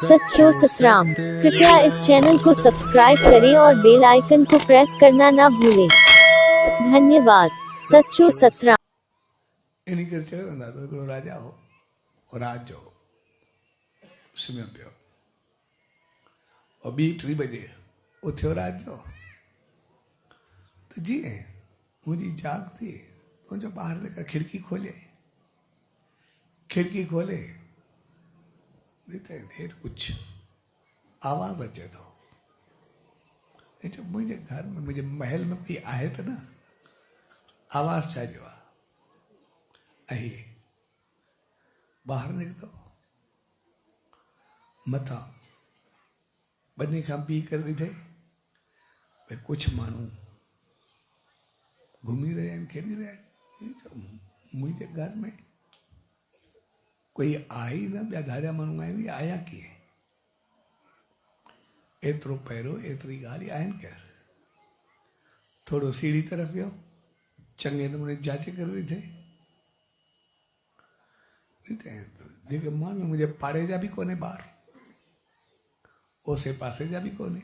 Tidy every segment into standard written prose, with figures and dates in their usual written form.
सच्चो सतराम। कृपया इस चैनल को सब्सक्राइब करें और बेल आइकन को प्रेस करना ना भूलें। धन्यवाद। सच्चो सतराम। એની ઘર ચડ્યો ને તો એકડો રાજા હો રાજો સુમ્યો पियो और 2-3 बजे उठ्यो राजो तो जी मुझी जाग थी तो जो बाहर लेकर खिड़की खोले देर कुछ आवाज अचे तो जब मुझे घर में मुझे महल में कोई आए तो ना आवाज छाजो आई बाहर निकतो मथा बनी खां पी कर दी थे भाई कुछ मानू घूमी रहे हैं खेली रहे हैं मुझे घर में कोई आई ना बया धारिया मानू आए नहीं आया कि एतरो पैरो एतरी गाली आयन कर थोड़ो सीढ़ी तरफ गयो चंगे नमूने जांच कर रही थे जेके माण्हू मुझे पाड़े जा भी कोने ॿार ओसे पासे जा भी कोने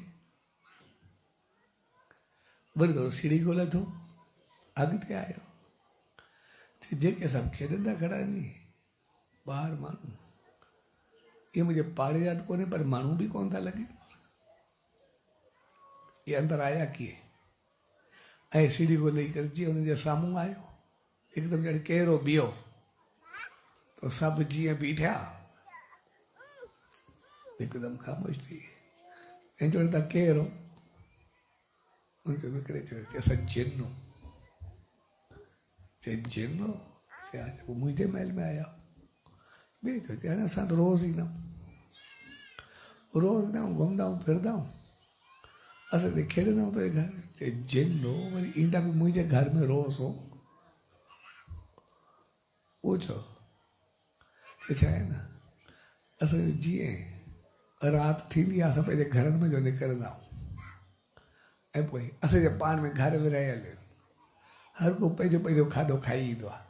वरी थोरो सीढ़ी ॻोल्हे थो अॻिते आयो जेके सभु खेॾंदा खड़ा नी ॿार माण्हू ये मुझे पाड़े जा कोने पर माण्हू भी कोन था लगे ये अंदर आया किए ऐं सीढ़ी ॻोल्हे करे जीअं हुनजे साम्हूं आयो हिकदमि ॼण कहिड़ो बीहो तो सब जीअं बीठा एकदम ख़ामोश थी ऐं चवनि था केरु हुनखे विकिणे चयो असां जिन्नो चए जिन्नो पोइ मुंहिंजे महल में आया ॿिए चयो हाणे असां त रोज़ ईंदा आहियूं घुमंदा आहियूं फिरंदा आहियूं असां त खेॾंदा आहियूं तुंहिंजे घर चए जिन्नो वरी ईंदा बि मुंहिंजे घर में रोज़ हो उहो छो छा आहे न असांजो जीअं राति थींदी आहे असां पंहिंजे घरनि में जो निकिरंदा आहियूं ऐं पोइ असांजे पाण में घर में रहियल हर को पंहिंजो पंहिंजो खाधो खाई ईंदो आहे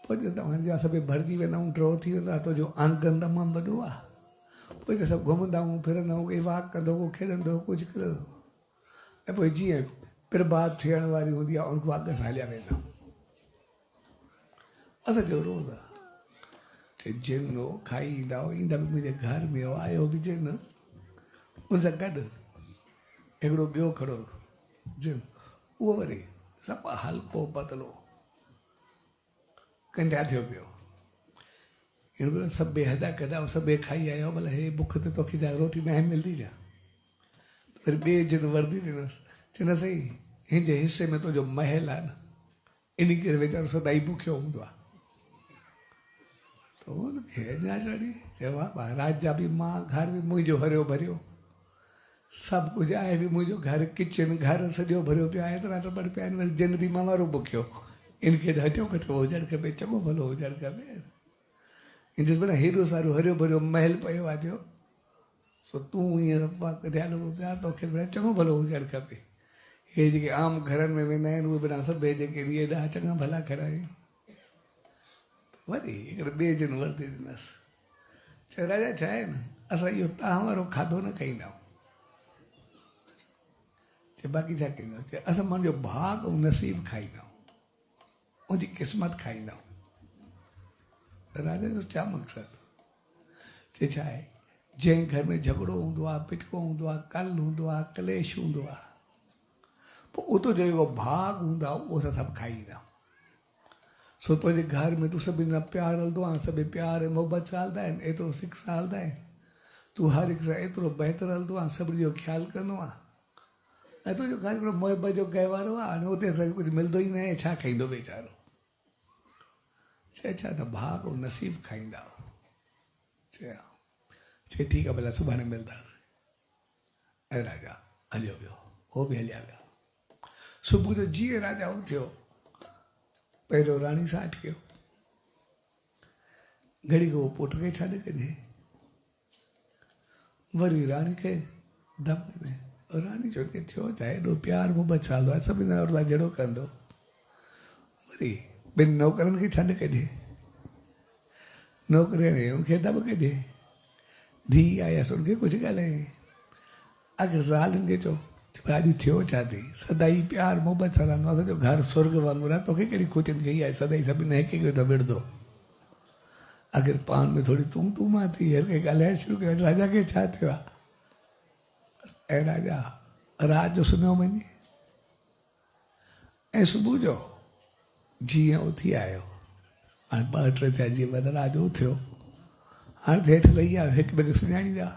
पोइ ॾिसंदा हाणे सभई भरिजी वेंदा आहियूं ड्रॉ थी वेंदो आहे तुंहिंजो आंगन तमामु वॾो आहे पोइ त सभु घुमंदा आहियूं फिरंदा आहियूं कोई वॉक कंदो को खेॾंदो कुझु कंदो ऐं पोइ जीअं प्रभात थियण वारी हूंदी आहे उनखां अॻु सां हलिया वेंदा आहियूं असांजो रोज़ आहे जिन्नो खाई ईंदा ईंदा बि मुंहिंजे घर में हो आयो बि जिन उन सां गॾु हिकिड़ो ॿियो खड़ो जिन उहो वरी सभु हल्को पतलो कंधा थियो पियो हिन सभु बेहदा कदा सभु खाई आयो भला हे बुख ते तोखे जा रोटी न मिलंदी छा वरी ॿिए जिन वर्दी ॾिनसि चवनि सही हिन जे हिसे में तुंहिंजो महल आहे न इन करे वीचारो सदाई बुखियो हूंदो आहे तो उनखे अञा चढ़ी चयो आहे राजा बि मां घर बि मुंहिंजो हरियो भरियो सभु कुझु आहे बि मुंहिंजो घर किचन घर सॼो भरियो पियो आहे एतिरा टबर पिया आहिनि वरी जिन बि मां वारो बुखियो इनखे त हटियो किथे हुजणु खपे चङो भलो हुजणु खपे इन माना हेॾो सारो हरियो भरियो महल पियो आहे थियो सो तूं ईअं ध्यानु पिया तोखे चङो भलो हुजणु खपे हे जेके आम घरनि में वेंदा आहिनि उहे बिना सभु जेके इहे ॾाढा चङा भला खड़ा आहिनि वरी हिकिड़े ॿिए जिन वर्दी ॾिनसि चयो राजा छा आहे न असां इहो तव्हां वारो खाधो न खाईंदा आहियूं चए बाक़ी छा कंदा आहियूं चए असां मुंहिंजो भाग ऐं नसीब खाईंदा आहियूं मुंहिंजी क़िस्मत खाईंदा आहियूं राजा जो छा मक़सदु चए छा आहे जंहिं घर में झगड़ो हूंदो आहे पिटको हूंदो आहे कल हूंदो आहे कलेश हूंदो आहे पोइ उतो जो जेको भाग हूंदो आहे उहो असां सभु खाई ईंदा आहियूं सो तुंहिंजे घर में तूं सभिनी सां प्यारु हलंदो आहे सभई प्यार ऐं मोहबत सां हलंदा आहिनि एतिरो सिक सां हलंदा आहिनि तूं हर हिक सां एतिरो बहितरु हलंदो आहे सभिनी जो ख़्यालु कंदो आहे ऐं तुंहिंजो घर हिकिड़ो मोहबत जो गहिवारो आहे हाणे उते असांखे कुझु मिलंदो ई न आहे छा खाईंदो वीचारो चए छा त भाग ऐं नसीब खाईंदा चए ठीकु आहे भला सुभाणे मिलंदासीं ऐं राजा हलियो वियो उहो बि हलिया विया सुबुह जो जीअं राजा उथियो पहिरियों राणी सां अटकियो घड़ी को पुट खे छॾे कजे वरी राणी खे दम में राणी चयो की थियो छा हेॾो प्यार मोहबत छालंदो आहे सभिनी सां जहिड़ो कंदो वरी ॿिनि नौकरनि खे छॾे कजे नौकरी उनखे दॿ कजे धी आयसि उनखे कुझु ॻाल्हाए आख़िर ज़ाल खे चओ अॼु थियो छा थी सदाई प्यार मोहबत सां रहंदो आहे सॼो घर स्वर्ग वांगुरु आहे तोखे कहिड़ी खुटियुनि कई आहे सदाई सभिनी हिक हिक त विढ़ंदो आख़िर पाण में थोरी तूं मां थी हर कंहिं ॻाल्हाइणु शुरू कयो राजा खे छा थियो आहे ऐं राजा राति जो सुम्हियो वञे ऐं सुबुह जो जीअं उथी आयो हाणे 2-3 थिया जीअं वॾा रात जो उथियो हाणे हेठि लही आयो हिकु ॿिए खे सुञाणींदा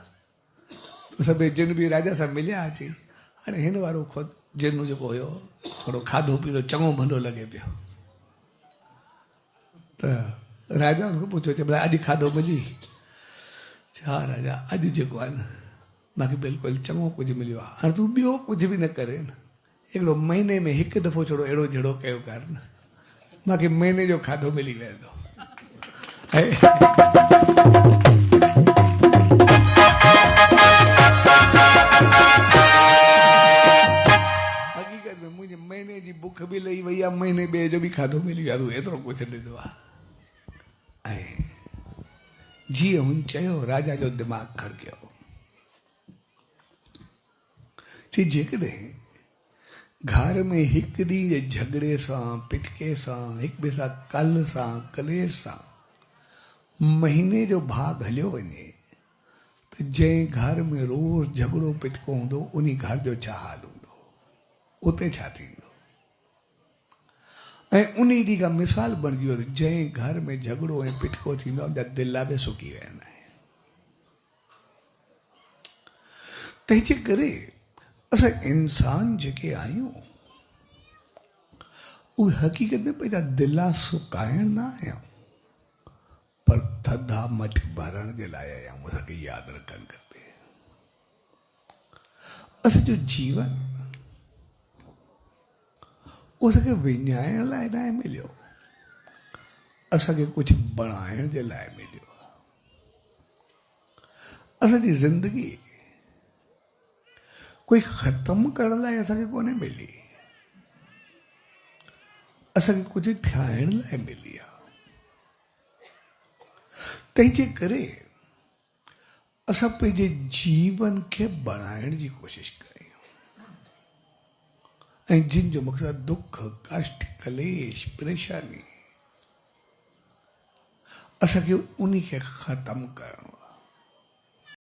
सभई जिन बि राजा सां मिलिया अची हाणे हिन वारो खुदि जिन जेको हुयो थोरो खाधो पीतो चङो भलो लॻे पियो त राजा हुनखां पुछियो चए भला अॼु खाधो मिली छा राजा अॼु जेको आहे न मूंखे बिल्कुलु चङो कुझु मिलियो आहे हाणे तूं ॿियो कुझु बि न करे न हिकिड़ो महीने में हिकु दफ़ो छड़ो अहिड़ो जहिड़ो कयो कर न मूंखे महीने जो खाधो मिली वेंदो हक़ीक़त में मुंहिंजे महीने जी बुख बि लही वई आहे महीने ॿिए जो बि खाधो मिली वियो आहे एतिरो कुझु ॾिनो आहे ऐं जीअं हुन चयो राजा जो दिमाग़ खड़कियो चई जेकॾहिं घर में हिकु ॾींहुं जे झगड़े सां पिटके सां हिक ॿिए सां कल सां कलेश सां महीने जो भाग हलियो वञे त जंहिं घर में रोज़ झगड़ो पिटको हूंदो उन घर जो छा हाल हूंदो उते छा थींदो ऐं उन ॾींहुं खां मिसाल बणिजी वियो जंहिं घर में झगड़ो ऐं पिटको थींदो आहे उनजा दिला बि सुकी वेंदा आहिनि तंहिंजे करे असां इंसान जेके आहियूं उहे हक़ीक़त में पंहिंजा दिला सुकाइण न आहियूं पर थधा मट भरण जे लाइ आहियूं असांखे यादि रखणु खपे असांजो जीवन उहो असांखे विञाइण लाइ न आहे मिलियो असांखे कुझु बणाइण जे लाइ मिलियो असांजी ज़िंदगी कोई ख़तम करण लाइ असांखे कोन्हे मिली असांखे कुझु ठाहिण लाइ मिली आहे तंहिंजे करे असां पंहिंजे जीवन खे बणाइण जी कोशिशि कयूं ऐं जिन जो मक़सदु दुख कष्ट कलेश परेशानी असांखे उन खे ख़तम करणो